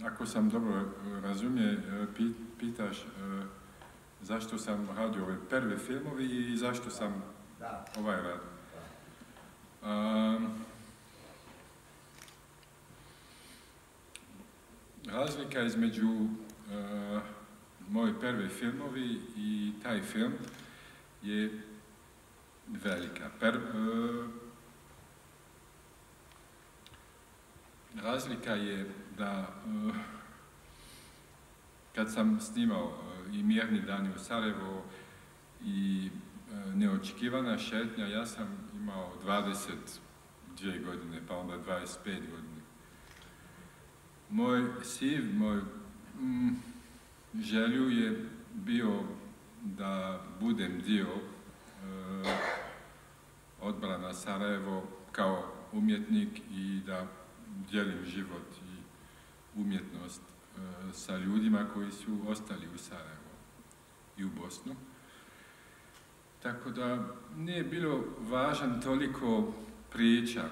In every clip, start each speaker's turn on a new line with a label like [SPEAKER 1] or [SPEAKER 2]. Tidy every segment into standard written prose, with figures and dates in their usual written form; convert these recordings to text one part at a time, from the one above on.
[SPEAKER 1] Ako sam dobro razumije, pitaš zašto sam radio ove prve filmovi i zašto sam ovaj radio. Razlika između moje prve filmovi i taj film je velika. Razlika je da kad sam snimao i Mirni dani u Sarajevo i Neočekivana šetnja, ja sam imao 22 godine, pa onda 25 godine. Moj cilj, moj želju je bio da budem dio odbrana Sarajevo kao umjetnik i da dijelim život i umjetnost sa ljudima koji su ostali u Sarajevo i u Bosnu. Tako da nije bilo važan toliko priča,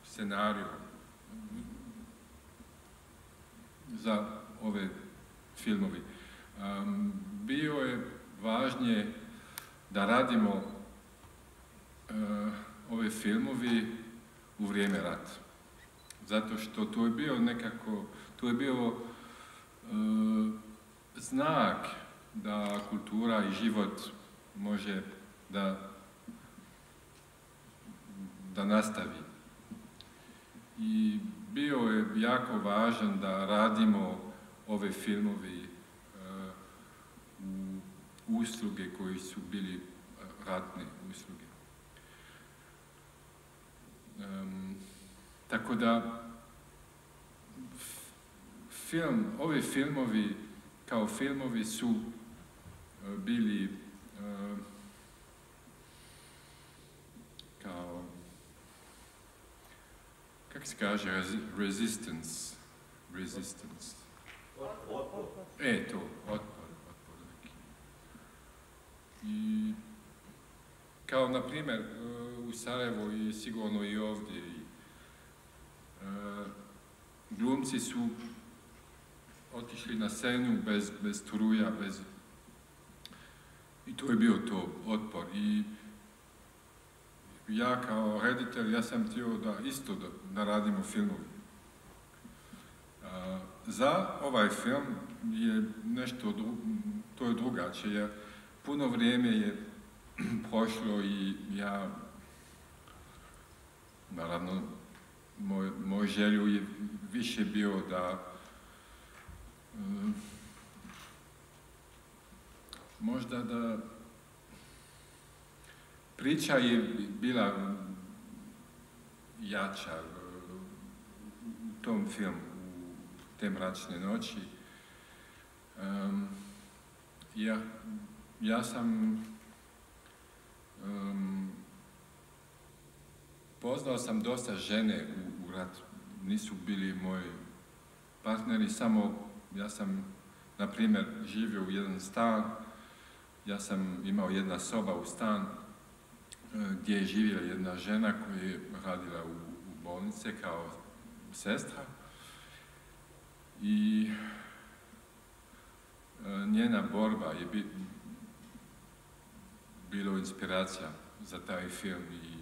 [SPEAKER 1] scenariju za ove filmovi. Bio je važnije da radimo ove filmovi u vrijeme rata. Zato što to je bio nekako, to je bio znak da kultura i život može da nastavi. I bio je jako važan da radimo ove filmovi u usluge koji su bili ratne usluge. Tako da ovi filmovi kao filmovi su bili kao, kako se kaže, resistance.
[SPEAKER 2] Otpor.
[SPEAKER 1] To, otpor neki. I kao, na primjer, u Sarajevu i sigurno i ovdje, glumci su otišli na scenu bez struja, i to je bio to otpor. I ja kao reditelj, ja sam htio da isto da radimo filmovi. Za ovaj film je nešto, to je drugačije. Puno vrijeme je prošlo i ja, naravno, moj želju je više bio da možda da priča je bila jača u tom filmu, u te mračne noći. Ja sam poznao sam dosta žene u ratu, nisu bili moji partneri, samo ja sam, na primjer, živio u jedan stan, ja sam imao jedna soba u stan gdje je živjela jedna žena koja je radila u bolnice kao sestra i njena borba je bilo inspiracija za taj film i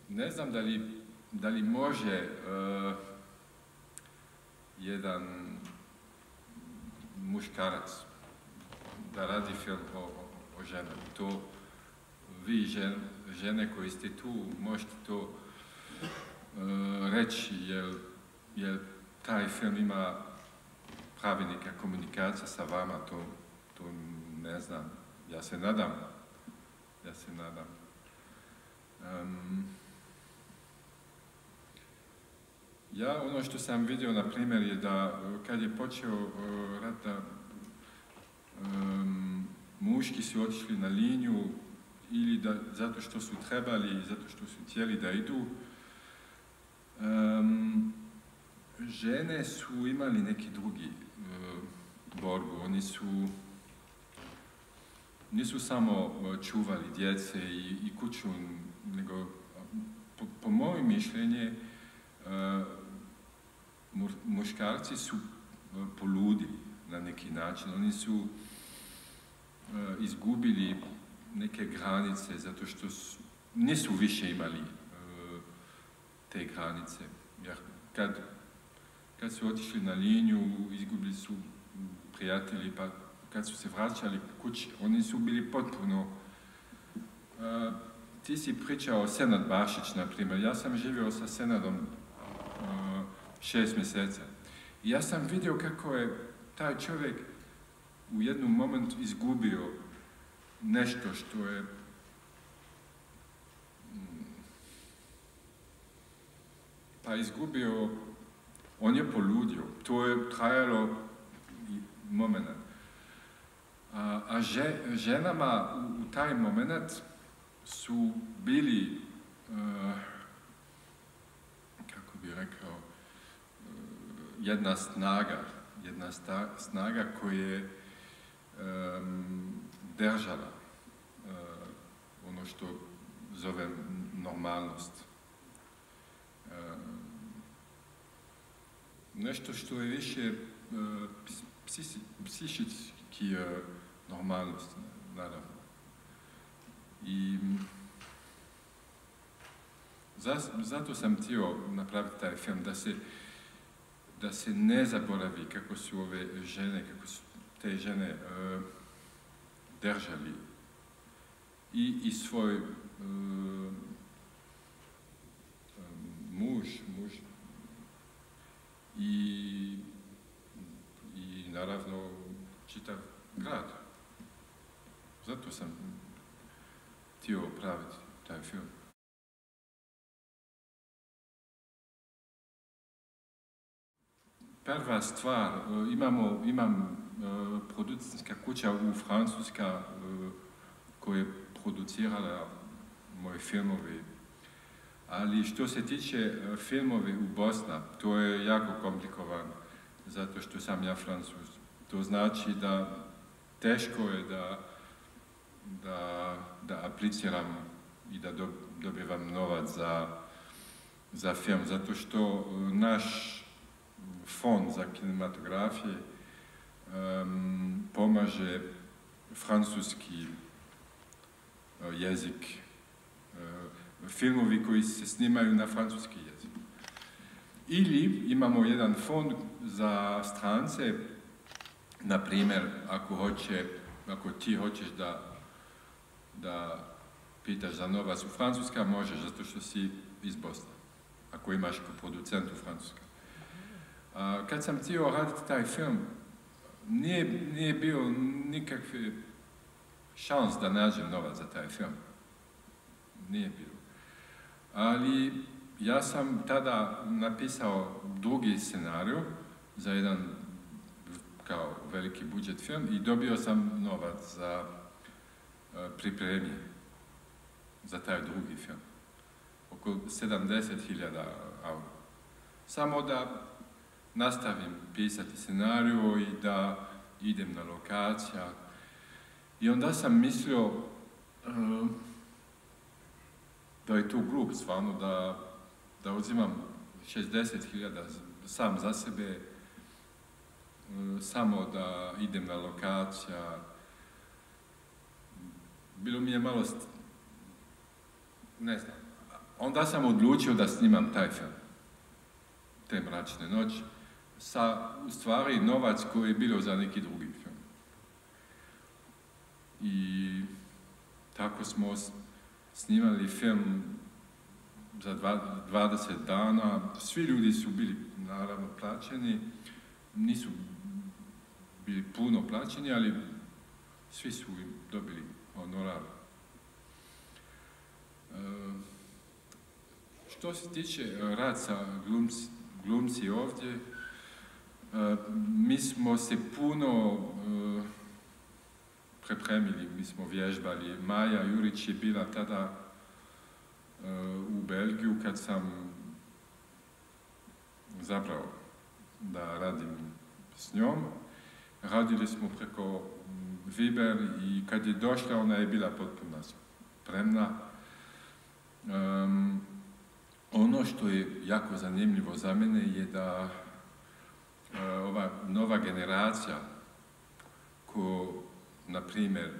[SPEAKER 1] ne znam da li može jedan muškarac da radi film o ženama. To vi žene koji ste tu možete to reći, jer taj film ima pravi neka komunikacija sa vama, to ne znam. Ja se nadam. Ja, ono što sam vidio, na primjer, je da kad je počeo rat, da muški su otišli na liniju ili zato što su trebali, zato što su htjeli da idu. Žene su imali neki drugi borbu, oni su nisu samo čuvali djece i kuću, nego po mojem mišljenju muškarci su poludili na neki način. Oni su izgubili neke granice zato što nisu više imali te granice. Jer kad su otišli na liniju, izgubili su prijatelji, pa kad su se vraćali kući, oni su bili potpuno... Ti si pričao Senad Bašić, na primjer. Ja sam živio sa Senadom 6 mjeseca. I ja sam vidio kako je taj čovjek u jednom momentu izgubio nešto što je izgubio, on je poludio. To je trajalo moment. A ženama u taj moment su bili, kako bi rekao, jedna snaga koja je držala ono što zovem normalnost. Nešto što je više psihički normalnost, naravno. I zato sam htio napraviti taj film, da se ne zaboravi kako su ove žene, kako su te žene držali i svoj muž i naravno čitav grad. Zato sam htio praviti taj film. Prva stvar, imam producentska kuća u Francuska koja je producirala moje filmove. Ali što se tiče filmove u Bosna, to je jako komplikovan, zato što sam ja Francuz. To znači da teško je da apliciram i da dobivam novac za film, zato što naš fond za kinematografije pomaže francuski jezik, filmovi koji se snimaju na francuski jezik. Ili imamo jedan fond za strance, na primjer, ako ti hoćeš da pitaš za novac u Francuska, možeš, zato što si iz Bosne, ako imaš kao producent u Francuska. Kad sam htio raditi taj film, nije bio nikakve šans da nađem novac za taj film. Nije bilo. Ali ja sam tada napisao drugi scenarij za jedan kao veliki budžet film i dobio sam novac za pripremanje za taj drugi film. Oko 70.000 eura. Samo da nastavim pisati scenariju i da idem na lokacija. I onda sam mislio da je to glup, stvarno, da uzimam 60.000 sam za sebe, samo da idem na lokacija. Bilo mi je malo, ne znam. Onda sam odlučio da snimam taj film, Te mračne noći, sa, u stvari, novac koji je bilo za neki drugi film. I tako smo snimali film za 20 dana. Svi ljudi su bili, naravno, plaćeni. Nisu bili puno plaćeni, ali svi su im dobili honorar. Što se tiče rad sa glumci ovdje, mi smo se puno pripremili, mi smo vježbali. Maja Jurić je bila tada u Belgiju kad sam zapravo da radim s njom. Radili smo preko Viber i kad je došla ona je bila potpuno spremna. Ono što je jako zanimljivo za mene je da ova nova generacija ko, na primjer,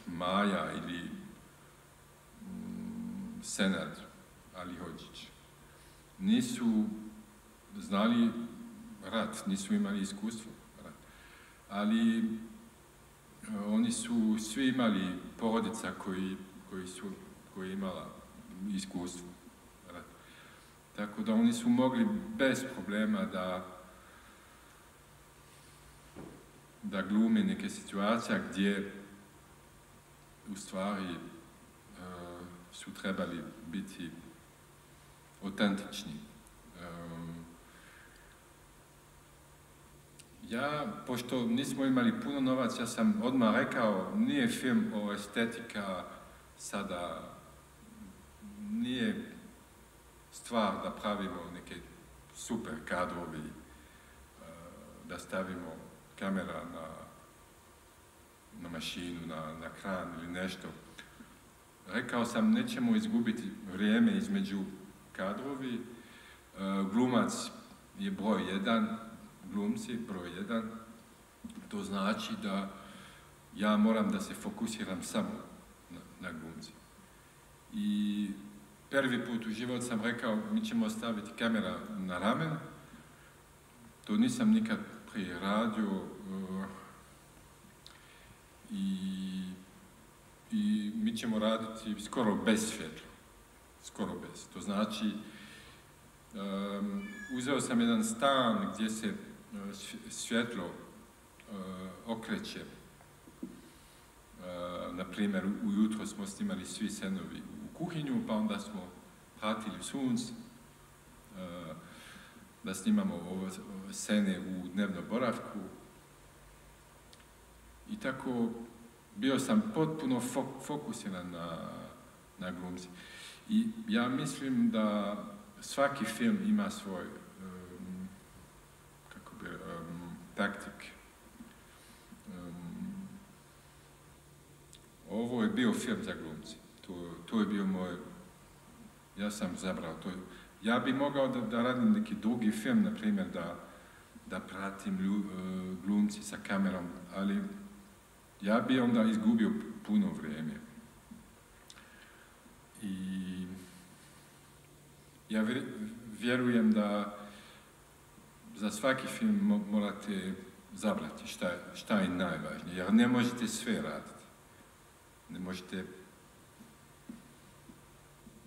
[SPEAKER 1] Maja ili Senad Alihodžić, nisu znali rat, nisu imali iskustvo rat. Ali oni su svi imali porodica koji imala iskustvo rat. Tako da oni su mogli bez problema da glume neke situacije gdje u stvari su trebali biti autentični. Pošto nismo imali puno novaca, ja sam odmah rekao, nije film o estetika sada, nije stvar da pravimo neke super kadrovi, da stavimo kamera na mašinu, na kran ili nešto. Rekao sam, nećemo izgubiti vrijeme između kadrovi. Glumac je broj 1, glumci broj 1. To znači da ja moram da se fokusiram samo na glumci. I prvi put u život sam rekao, mi ćemo staviti kamera na ramen. To nisam nikad prije radio i mi ćemo raditi skoro bez svjetla. Skoro bez. To znači, uzeo sam jedan stan gdje se svjetlo okreće. Na primjer, ujutro smo snimali svi scenovi u kuhinju, pa onda smo pratili sunce, da snimamo ove scene u dnevnom boravku. I tako bio sam potpuno fokusiran na glumci. I ja mislim da svaki film ima svoj taktik. Ovo je bio film za glumci. To je bio moj... Ja sam zabrao to. Ja bi mogao da radim neki drugi film, na primjer, da pratim glumci sa kamerom, ali ja bi onda izgubio puno vrijeme. I ja vjerujem da za svaki film morate zabrati šta je najvažnije, jer ne možete sve raditi. Ne možete...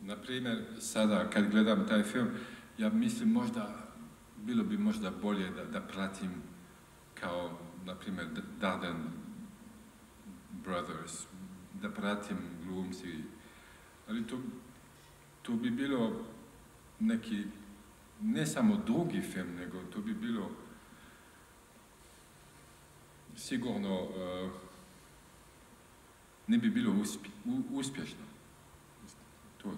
[SPEAKER 1] Na primjer, sada kad gledam taj film, ja mislim bilo bi možda bolje da pratim kao, na primjer, Dardenne Brothers, da pratim glumci, ali to bi bilo neki, ne samo drugi film, nego to bi bilo sigurno, ne bi bilo uspješno. To.